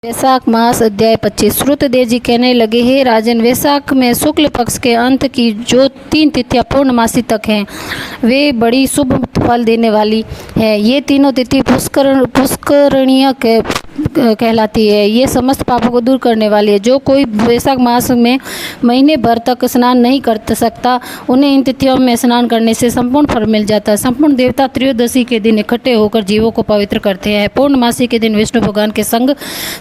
वैशाख मास अध्याय 25। श्रुतदेव जी कहने लगे, हे राजन, वैशाख में शुक्ल पक्ष के अंत की जो 3 तिथियां पूर्णमासी तक हैं वे बड़ी शुभ फल देने वाली है। ये तीनों तिथि पुष्करणीय कहलाती है। ये समस्त पापों को दूर करने वाली है। जो कोई वैशाख मास में महीने भर तक स्नान नहीं कर सकता, उन्हें इन तिथियों में स्नान करने से संपूर्ण फल मिल जाता है। संपूर्ण देवता त्रयोदशी के दिन इकट्ठे होकर जीवों को पवित्र करते हैं। पूर्णमासी के दिन विष्णु भगवान के संग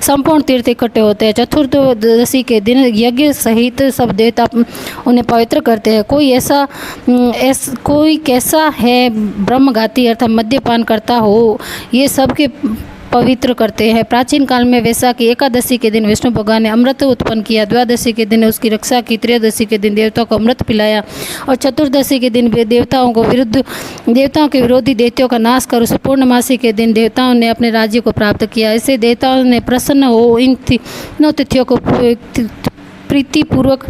संपूर्ण तीर्थ इकट्ठे होते हैं। चतुर्दशी के दिन यज्ञ सहित सब देवता उन्हें पवित्र करते हैं। कोई कैसा है ब्रह्मघाती अर्थात मद्यपान करता हो, ये सबके पवित्र करते हैं। प्राचीन काल में वैशाख की एकादशी के दिन विष्णु भगवान ने अमृत उत्पन्न किया। द्वादशी के दिन उसकी रक्षा की। त्रयोदशी के दिन देवताओं को अमृत पिलाया और चतुर्दशी के दिन वे देवताओं के विरोधी दैत्यों का नाश कर उस पूर्णमासी के दिन देवताओं ने अपने राज्य को प्राप्त किया। इससे देवताओं ने प्रसन्न हो इन तीनों तिथियों को प्रीतिपूर्वक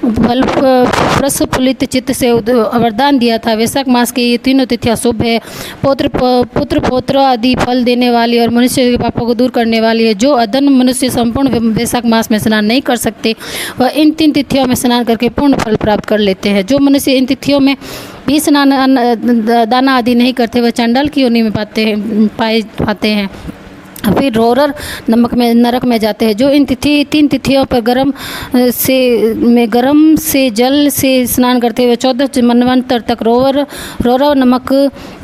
प्रस्फुल्लित चित्त से वरदान दिया था। वैशाख मास की ये तीनों तिथियां शुभ है, पुत्र पौत्र आदि फल देने वाली और मनुष्य के पापों को दूर करने वाली है। जो अधन मनुष्य संपूर्ण वैशाख मास में स्नान नहीं कर सकते, वह इन 3 तिथियों में स्नान करके पूर्ण फल प्राप्त कर लेते हैं। जो मनुष्य इन तिथियों में भी स्नान दाना आदि नहीं करते, वह चांडाल की योनि में पाते हैं, फिर रोरर नरक में जाते हैं। जो इन 3 तिथियों पर गरम से जल से स्नान करते हुए 14 मनवंतर तक रोरव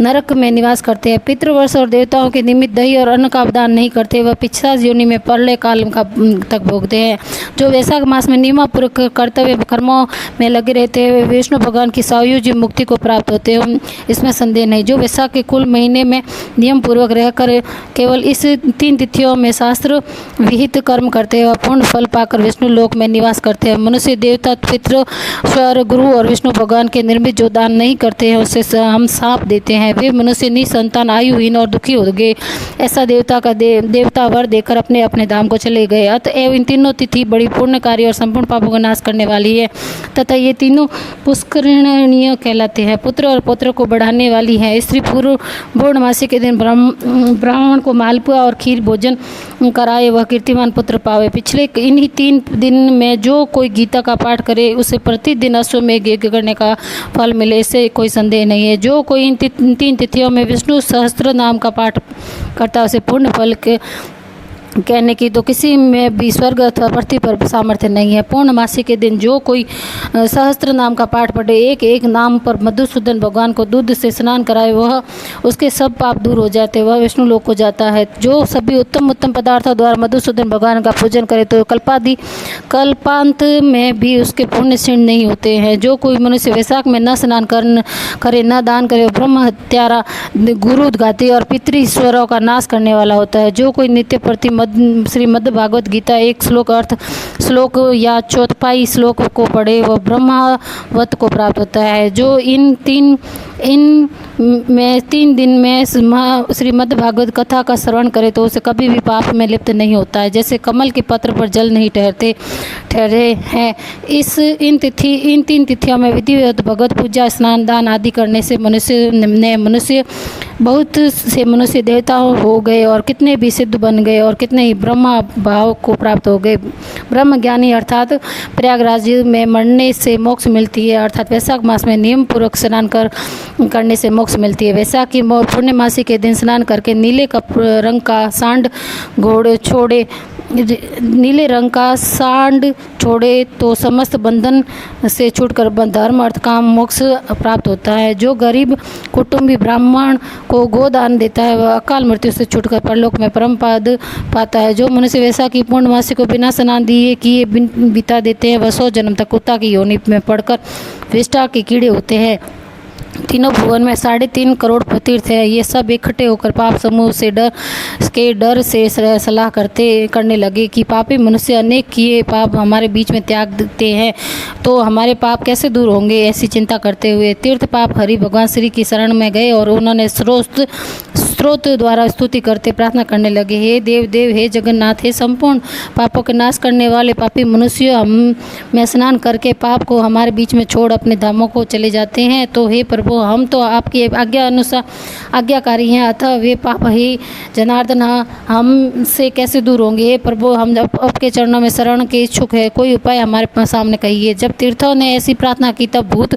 नरक में निवास करते हैं। पितृवर्ष और देवताओं के निमित्त दही और अन्न का दान नहीं करते, वह पिशाच योनि में प्रलय काल तक भोगते हैं। जो वैशाख मास में नियमपूर्वक कर्तव्य कर्मों में लगे रहते हैं, वे विष्णु भगवान की सायुज्य मुक्ति को प्राप्त होते हैं, इसमें संदेह नहीं। जो वैशाख के कुल महीने में नियम पूर्वक रहकर केवल इस 3 तिथियों में शास्त्र विहित कर्म करते हैं और पूर्ण फल पाकर विष्णु लोक में निवास करते हैं। मनुष्य देवता पितृ स्वर गुरु और विष्णु भगवान के निर्मित जो दान नहीं करते हैं, उससे हम साप देते हैं। वे मनुष्य निसंतान आयुहीन और दुखी हो गए। ऐसा देवता वर देकर अपने अपने धाम को चले गए। अतएव इन तीनों तिथि बड़ी पुण्यकारी और संपूर्ण पापों का नाश करने वाली है तथा ये तीनों पुष्करणीय कहलाते हैं। पुत्र और पौत्र को बढ़ाने वाली है। स्त्री पूर्णमासी के दिन ब्राह्मण को मालपुआ और खीर भोजन कराए, वह कीर्तिमान पुत्र पावे। पिछले इन्हीं 3 दिन में जो कोई गीता का पाठ करे, उसे प्रतिदिन अश्वमेघ यज्ञ करने का फल मिले, इससे कोई संदेह नहीं है। जो कोई इन 3 तिथियों में विष्णु सहस्त्र नाम का पाठ करता है, उसे पूर्ण फल के कहने की तो किसी में भी स्वर्ग अथवा पृथ्वी पर सामर्थ्य नहीं है। पूर्णमासी के दिन जो कोई सहस्त्र नाम का पाठ पढ़े, एक नाम पर मधुसूदन भगवान को दूध से स्नान कराए, वह उसके सब पाप दूर हो जाते, वह विष्णु लोक को जाता है। जो सभी उत्तम पदार्थों द्वारा मधुसूदन भगवान का पूजन करे तो कल्पांत में भी उसके पुण्य क्षीण नहीं होते हैं। जो कोई मनुष्य वैशाख में न स्नान करे, न दान करे, ब्रह्म हत्यारा, गुरु घाती और पितृश्वरों का नाश करने वाला होता है। जो कोई नित्य प्रति श्रीमद् भागवत गीता 1 श्लोक या चौथाई श्लोक को पढ़े, वह ब्रह्मवत को प्राप्त होता है। जो इन 3 दिन में श्रीमद् भागवत कथा का श्रवण करे तो उसे कभी भी पाप में लिप्त नहीं होता है, जैसे कमल के पत्र पर जल नहीं ठहरे हैं। इन 3 तिथियों में विधिवत भगवत पूजा, स्नान, दान आदि करने से बहुत से मनुष्य देवताओं हो गए और कितने भी सिद्ध बन गए और कितने ही ब्रह्म भाव को प्राप्त हो गए। ब्रह्म ज्ञानी अर्थात प्रयागराज में मरने से मोक्ष मिलती है, अर्थात वैशाख मास में नियम पूर्वक स्नान करने से मोक्ष मिलती है। वैशाख की पूर्णमासी के दिन स्नान करके नीले रंग का सांड छोड़े तो समस्त बंधन से छूटकर धर्म अर्थ काम मोक्ष प्राप्त होता है। जो गरीब कुटुंबी ब्राह्मण को गोदान देता है, वह अकाल मृत्यु से छूटकर परलोक में परम पद पाता है। जो मनुष्य वैशाख की पूर्णमासी को बिना स्नान दिए किए बिता देते हैं, वह 100 जन्म तक कुत्ता की योनि में पड़कर विष्ठा के कीड़े होते हैं। तीनों भुवन में 3.5 करोड़ तीर्थ है। ये सब इकट्ठे होकर पाप समूह से डर से सलाह करने लगे कि पापी मनुष्य अनेक किए पाप हमारे बीच में त्याग देते हैं, तो हमारे पाप कैसे दूर होंगे। ऐसी चिंता करते हुए तीर्थ पाप हरि भगवान श्री की शरण में गए और उन्होंने स्रोत द्वारा स्तुति करते प्रार्थना करने लगे, हे देव देव, हे जगन्नाथ, हे संपूर्ण पापों के नाश करने वाले पापी मनुष्य, हम में स्नान करके पाप को हमारे बीच में छोड़ अपने धामों को चले जाते हैं। तो हे प्रभु, हम तो आपकी आज्ञा अनुसार आज्ञाकारी हैं, अतः वे पाप ही जनार्दन हमसे कैसे दूर होंगे। हे प्रभु, हम आपके चरणों में शरण के इच्छुक है, कोई उपाय हमारे सामने कहिए। जब तीर्थों ने ऐसी प्रार्थना की तब भूत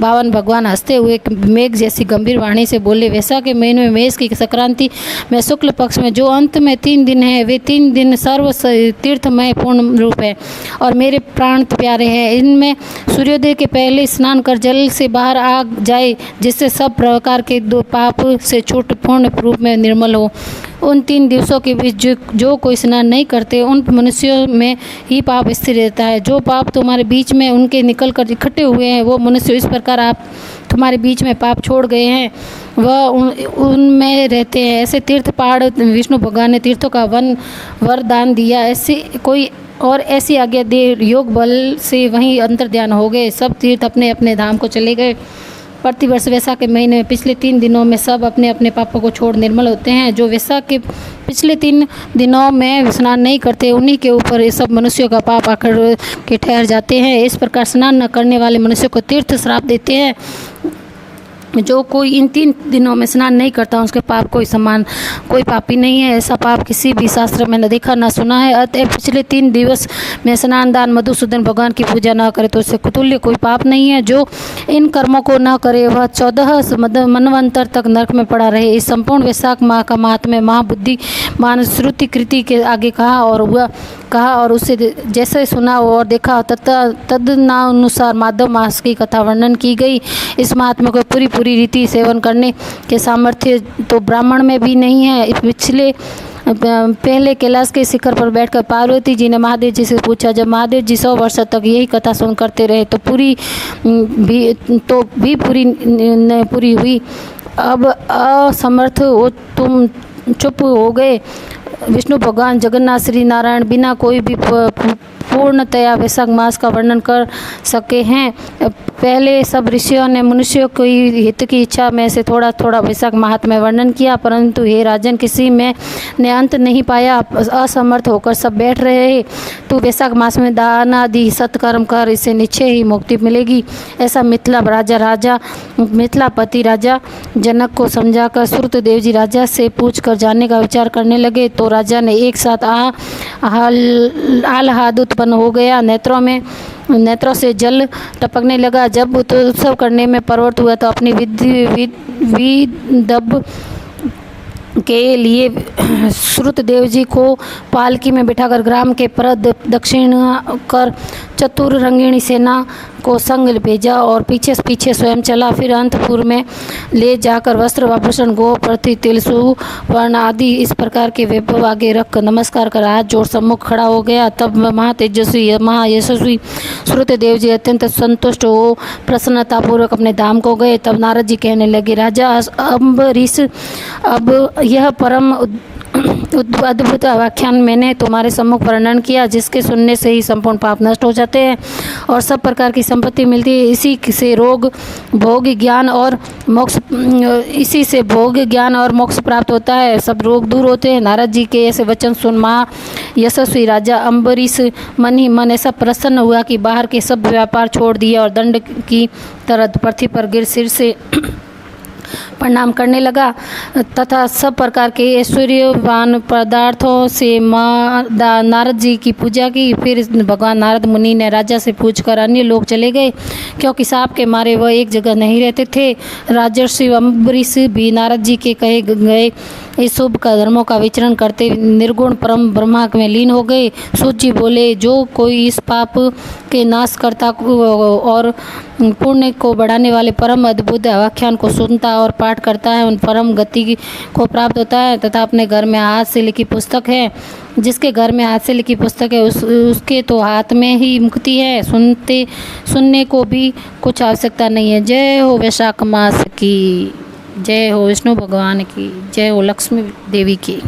बावन भगवान हंसते हुए मेघ जैसी गंभीर वाणी से बोले, वैशाख के महीने में मेष की संक्रांति में शुक्ल पक्ष में जो अंत में 3 दिन है, वे 3 दिन सर्व तीर्थमय पूर्ण रूप है और मेरे प्राण प्यारे हैं। इनमें सूर्योदय के पहले स्नान कर जल से बाहर आ जाए, जिससे सब प्रकार के दो पाप से छूट पूर्ण रूप में निर्मल हो। उन 3 दिवसों के बीच जो कोई स्नान नहीं करते उन मनुष्यों में ही पाप स्थिर रहता है। जो पाप तुम्हारे बीच में उनके निकल कर इकट्ठे हुए हैं, वो मनुष्य इस प्रकार आप तुम्हारे बीच में पाप छोड़ गए हैं, वह उनमें रहते हैं। ऐसे तीर्थ पहाड़ विष्णु भगवान ने तीर्थों का वरदान दिया। ऐसी कोई और ऐसी आज्ञा दे, योग बल से वहीं अंतर्ध्यान हो गए। सब तीर्थ अपने अपने धाम को चले गए। प्रतिवर्ष वैशाख के महीने में पिछले 3 दिनों में सब अपने अपने पापों को छोड़ निर्मल होते हैं। जो वैशाख के पिछले 3 दिनों में स्नान नहीं करते, उन्हीं के ऊपर ये सब मनुष्यों का पाप आकर के ठहर जाते हैं। इस प्रकार स्नान न करने वाले मनुष्यों को तीर्थ श्राप देते हैं। जो कोई इन 3 दिनों में स्नान नहीं करता, उसके पाप कोई समान कोई पापी नहीं है। ऐसा पाप किसी भी शास्त्र में न देखा न सुना है। अतः पिछले 3 दिवस में स्नान, दान, मधुसूदन भगवान की पूजा न करे तो उससे तुल्य कोई पाप नहीं है। जो इन कर्मों को न करे वह 14 मनवंतर तक नरक में पड़ा रहे। इस संपूर्ण वैशाख माह का महात्म्य महाबुद्धि मान श्रुति कृति के आगे कहा और उससे जैसे सुना और देखा तदनुसार माधव मास की कथा वर्णन की गई। इस महात्मा को पूरी रीति सेवन करने के सामर्थ्य तो ब्राह्मण में भी नहीं है। पहले कैलाश के शिखर पर बैठकर पार्वती जी ने महादेव जी से पूछा, जब महादेव जी 100 वर्ष तक यही कथा सुन करते रहे तो भी पूरी हुई। अब असमर्थ हो तुम चुप हो गए। विष्णु भगवान जगन्नाथ श्री नारायण बिना कोई भी पूर्णतया वैशाख मास का वर्णन कर सके हैं। पहले सब ऋषियों ने मनुष्यों की हित की इच्छा में से थोड़ा थोड़ा वैशाख महात्म्य वर्णन किया, परंतु हे राजन, किसी में ने अंत नहीं पाया। असमर्थ होकर सब बैठ रहे। तो वैशाख मास में दान आदि सत्कर्म कर, इससे निश्चय ही मुक्ति मिलेगी। ऐसा मिथिलापति राजा जनक को समझाकर श्रुतदेव जी राजा से पूछकर जाने का विचार करने लगे। तो राजा ने एक साथ आह्लाद उत्पन्न हो गया। नेत्रों से जल टपकने लगा। जब उत्सव करने में प्रवृत्त हुआ तो अपनी विदभ के लिए श्रुतदेव जी को पालकी में बिठाकर ग्राम के प्रद दक्षिण कर चतुर रंगिणी सेना को संग भेजा और पीछे स्वयं चला। फिर अंतपुर में ले जाकर वस्त्र आभूषण गो प्रति तिल सुवर्ण आदि इस प्रकार के वैभव आगे रख नमस्कार कर हाथ जोड़ सम्मुख खड़ा हो गया। तब महायशस्वी श्रुतदेव जी अत्यंत संतुष्ट हो प्रसन्नतापूर्वक अपने धाम को गए। तब नारद जी कहने लगे, राजा अम्बरीश, अब यह परम अद्भुत व्याख्यान मैंने तुम्हारे सम्मुख वर्णन किया, जिसके सुनने से ही संपूर्ण पाप नष्ट हो जाते हैं और सब प्रकार की संपत्ति मिलती है। इसी से भोग ज्ञान और मोक्ष प्राप्त होता है, सब रोग दूर होते हैं। नारद जी के ऐसे वचन सुन यशस्वी राजा अम्बरीश मन ही मन ऐसा प्रसन्न हुआ कि बाहर के सब व्यापार छोड़ दिया और दंड की तरह पृथ्वी पर गिर सिर से प्रणाम करने लगा तथा सब प्रकार के ऐश्वर्यवान पदार्थों से नारद जी की पूजा की। फिर भगवान नारद मुनि ने राजा से पूछकर अन्य लोग चले गए, क्योंकि साप के मारे वह एक जगह नहीं रहते थे। राजर्षि अम्बरीश भी नारद जी के कहे गए इस शुभ का धर्मों का विचरण करते निर्गुण परम ब्रह्मा में लीन हो गए। सूत जी बोले, जो कोई इस पाप के नाश करता और पुण्य को बढ़ाने वाले परम अद्भुत व्याख्यान को सुनता और पाठ करता है, उन परम गति को प्राप्त होता है तथा अपने घर में हाथ से लिखी पुस्तक है। जिसके घर में हाथ से लिखी पुस्तक है उसके तो हाथ में ही मुक्ति है, सुनने को भी कुछ आवश्यकता नहीं है। जय हो वैशाख मास की, जय हो विष्णु भगवान की, जय हो लक्ष्मी देवी की।